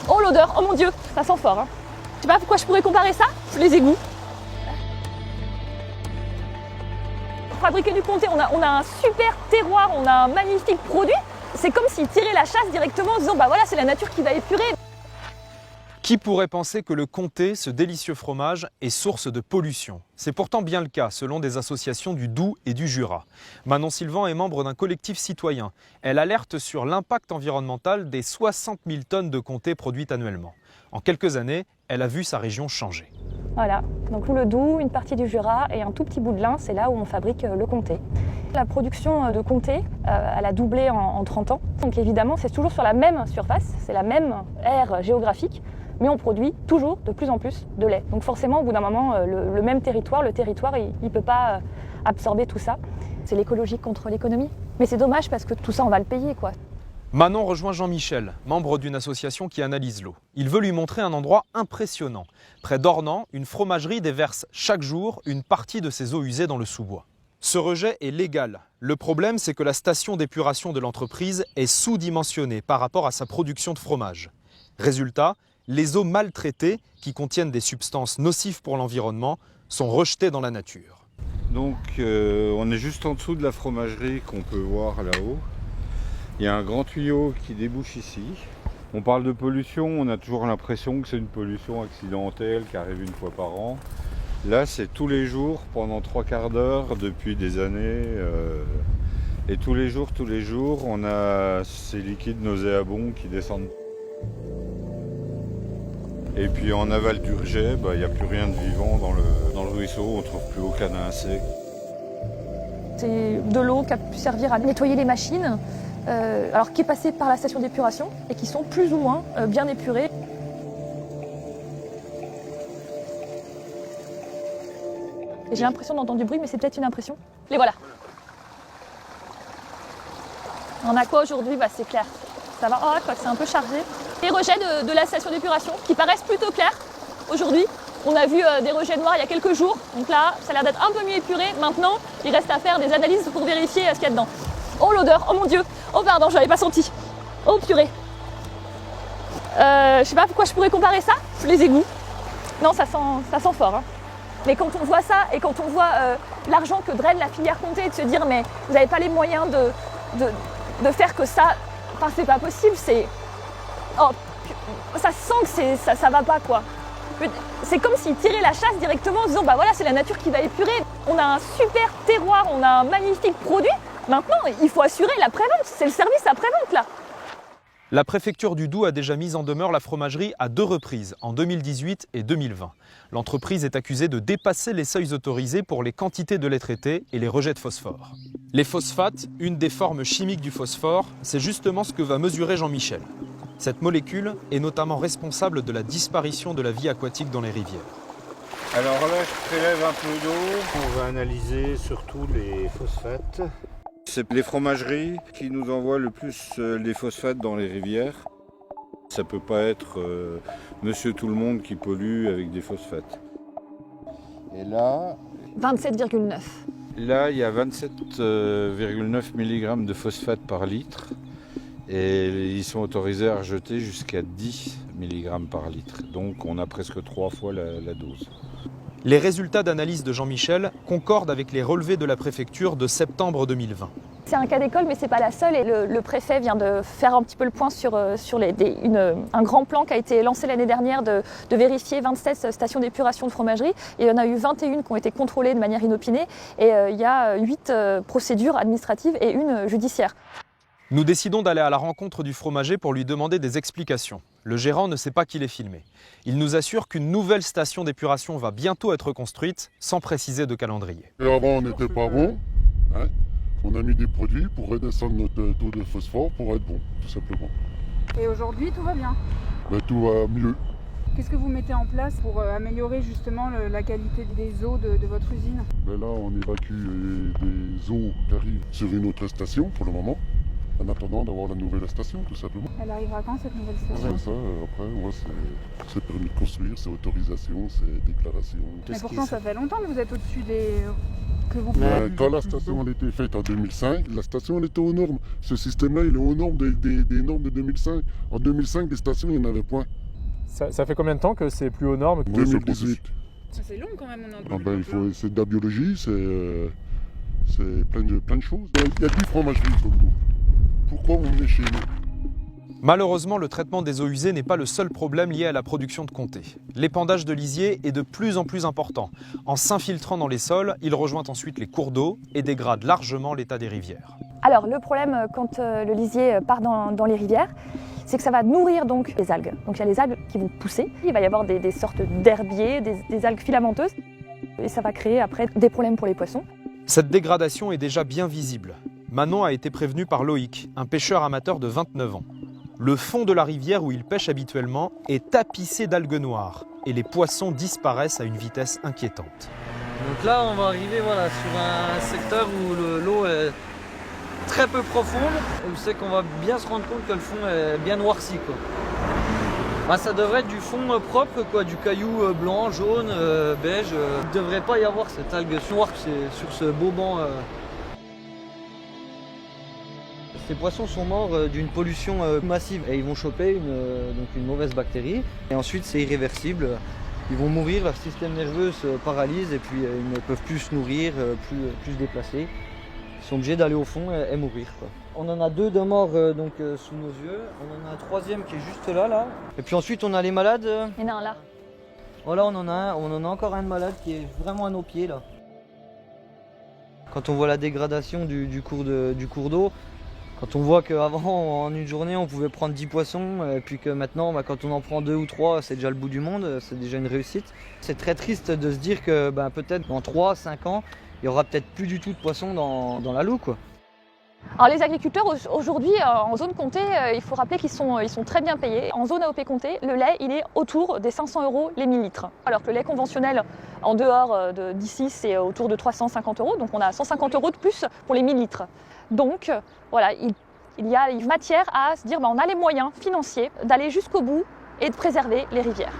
Oh l'odeur, oh mon Dieu, ça sent fort. Hein. Je sais pas pourquoi je pourrais comparer ça, les égouts. Pour fabriquer du comté, on a un super terroir, on a un magnifique produit. C'est comme s'ils tiraient la chasse directement en disant bah voilà, c'est la nature qui va épurer. Qui pourrait penser que le comté, ce délicieux fromage, est source de pollution? C'est pourtant bien le cas, selon des associations du Doubs et du Jura. Manon Sylvan est membre d'un collectif citoyen. Elle alerte sur l'impact environnemental des 60 000 tonnes de comté produites annuellement. En quelques années, elle a vu sa région changer. Voilà, donc tout le Doubs, une partie du Jura et un tout petit bout de l'Ain, c'est là où on fabrique le comté. La production de comté, elle a doublé en 30 ans. Donc évidemment, c'est toujours sur la même surface, c'est la même aire géographique. Mais on produit toujours de plus en plus de lait. Donc forcément, au bout d'un moment, le même territoire, il ne peut pas absorber tout ça. C'est l'écologie contre l'économie. Mais c'est dommage parce que tout ça, on va le payer, quoi. Manon rejoint Jean-Michel, membre d'une association qui analyse l'eau. Il veut lui montrer un endroit impressionnant. Près d'Ornans, une fromagerie déverse chaque jour une partie de ses eaux usées dans le sous-bois. Ce rejet est légal. Le problème, c'est que la station d'épuration de l'entreprise est sous-dimensionnée par rapport à sa production de fromage. Résultat, les eaux maltraitées, qui contiennent des substances nocives pour l'environnement, sont rejetées dans la nature. Donc on est juste en dessous de la fromagerie qu'on peut voir là-haut. Il y a un grand tuyau qui débouche ici. On parle de pollution, on a toujours l'impression que c'est une pollution accidentelle qui arrive une fois par an. Là c'est tous les jours, pendant 3/4 d'heure, depuis des années. Et tous les jours, on a ces liquides nauséabonds qui descendent. Et puis en aval du rejet, il n'y a plus rien de vivant dans le ruisseau, on ne trouve plus aucun insecte. C'est de l'eau qui a pu servir à nettoyer les machines, alors qui est passée par la station d'épuration et qui sont plus ou moins bien épurées. Et j'ai l'impression d'entendre du bruit, mais c'est peut-être une impression. Les voilà. On a quoi aujourd'hui? C'est clair. Ça va, oh, quoi, c'est un peu chargé. Les rejets de la station d'épuration qui paraissent plutôt clairs aujourd'hui. On a vu des rejets noirs il y a quelques jours. Donc là, ça a l'air d'être un peu mieux épuré. Maintenant, il reste à faire des analyses pour vérifier ce qu'il y a dedans. Oh l'odeur, oh mon Dieu. Oh pardon, je l'avais pas senti. Oh purée. Je sais pas pourquoi je pourrais comparer ça, les égouts. Non, ça sent fort. Hein. Mais quand on voit ça et quand on voit l'argent que draine la filière comté et de se dire mais vous n'avez pas les moyens de faire que ça, enfin c'est pas possible, c'est... Oh, ça sent que ça va pas quoi. C'est comme s'ils tiraient la chasse directement en disant bah voilà, c'est la nature qui va épurer. On a un super terroir, on a un magnifique produit. Maintenant, il faut assurer la prévente, c'est le service après-vente là. La préfecture du Doubs a déjà mis en demeure la fromagerie à 2 reprises, en 2018 et 2020. L'entreprise est accusée de dépasser les seuils autorisés pour les quantités de lait traité et les rejets de phosphore. Les phosphates, une des formes chimiques du phosphore, c'est justement ce que va mesurer Jean-Michel. Cette molécule est notamment responsable de la disparition de la vie aquatique dans les rivières. Alors là, je prélève un peu d'eau. On va analyser surtout les phosphates. C'est les fromageries qui nous envoient le plus les phosphates dans les rivières. Ça peut pas être monsieur tout le monde qui pollue avec des phosphates. Et là... 27,9. Là, il y a 27,9 mg de phosphate par litre. Et ils sont autorisés à rejeter jusqu'à 10 mg par litre. Donc on a presque 3 fois la dose. Les résultats d'analyse de Jean-Michel concordent avec les relevés de la préfecture de septembre 2020. C'est un cas d'école, mais ce n'est pas la seule. Et le préfet vient de faire un petit peu le point sur un grand plan qui a été lancé l'année dernière de vérifier 27 stations d'épuration de fromagerie. Et il y en a eu 21 qui ont été contrôlées de manière inopinée. Et il y a 8 procédures administratives et une judiciaire. Nous décidons d'aller à la rencontre du fromager pour lui demander des explications. Le gérant ne sait pas qu'il est filmé. Il nous assure qu'une nouvelle station d'épuration va bientôt être construite, sans préciser de calendrier. Et avant, on n'était pas bon. Hein, on a mis des produits pour redescendre notre taux de phosphore pour être bon, tout simplement. Et aujourd'hui, tout va bien? Tout va mieux. Qu'est-ce que vous mettez en place pour améliorer justement la qualité des eaux de votre usine? Là, on évacue des eaux qui arrivent sur une autre station pour le moment. En attendant d'avoir la nouvelle station, tout simplement. Elle arrivera quand cette nouvelle station? Ça, après, c'est permis de construire, c'est autorisation, c'est déclaration. Mais pourtant, ça fait longtemps que vous êtes au-dessus que vous Mais faites. quand la station a été faite en 2005, la station elle était aux normes. Ce système-là, il est aux normes des normes de 2005. En 2005, les stations, il n'y en avait point. Ça fait combien de temps que c'est plus aux normes? 2018. C'est long quand même, on est en Ah ben, c'est de la biologie, c'est plein de choses. Il y a 10 fromageries comme nous. Pourquoi on est chez nous? Malheureusement, le traitement des eaux usées n'est pas le seul problème lié à la production de comté. L'épandage de lisier est de plus en plus important. En s'infiltrant dans les sols, il rejoint ensuite les cours d'eau et dégrade largement l'état des rivières. Alors le problème quand le lisier part dans les rivières, c'est que ça va nourrir donc les algues. Donc il y a les algues qui vont pousser, il va y avoir des sortes d'herbiers, des algues filamenteuses, et ça va créer après des problèmes pour les poissons. Cette dégradation est déjà bien visible. Manon a été prévenue par Loïc, un pêcheur amateur de 29 ans. Le fond de la rivière où il pêche habituellement est tapissé d'algues noires et les poissons disparaissent à une vitesse inquiétante. Donc là, on va arriver sur un secteur où l'eau est très peu profonde, où c'est qu'on va bien se rendre compte que le fond est bien noirci, quoi. Bah, ça devrait être du fond propre, quoi, du caillou blanc, jaune, beige. Il ne devrait pas y avoir cette algue noire sur ce beau banc. Ces poissons sont morts d'une pollution massive et ils vont choper une mauvaise bactérie. Et ensuite, c'est irréversible. Ils vont mourir, leur système nerveux se paralyse et puis ils ne peuvent plus se nourrir, plus se déplacer. Ils sont obligés d'aller au fond et mourir, quoi. On en a 2 de morts sous nos yeux. On en a un 3e qui est juste là. Et puis ensuite, on a les malades. Il y en a un là. Voilà, on en a encore un de malade qui est vraiment à nos pieds là. Quand on voit la dégradation du cours d'eau, quand on voit qu'avant, en une journée, on pouvait prendre 10 poissons, et puis que maintenant, quand on en prend 2 ou 3, c'est déjà le bout du monde, c'est déjà une réussite. C'est très triste de se dire que peut-être dans 3-5 ans, il n'y aura peut-être plus du tout de poissons dans la Loue, quoi. Alors les agriculteurs aujourd'hui en zone comté, il faut rappeler qu'ils sont très bien payés. En zone AOP comté, le lait il est autour des 500 € les 1000 litres. Alors que le lait conventionnel en dehors d'ici c'est autour de 350 €, donc on a 150 € de plus pour les 1000 litres. Donc voilà, il y a matière à se dire on a les moyens financiers d'aller jusqu'au bout et de préserver les rivières.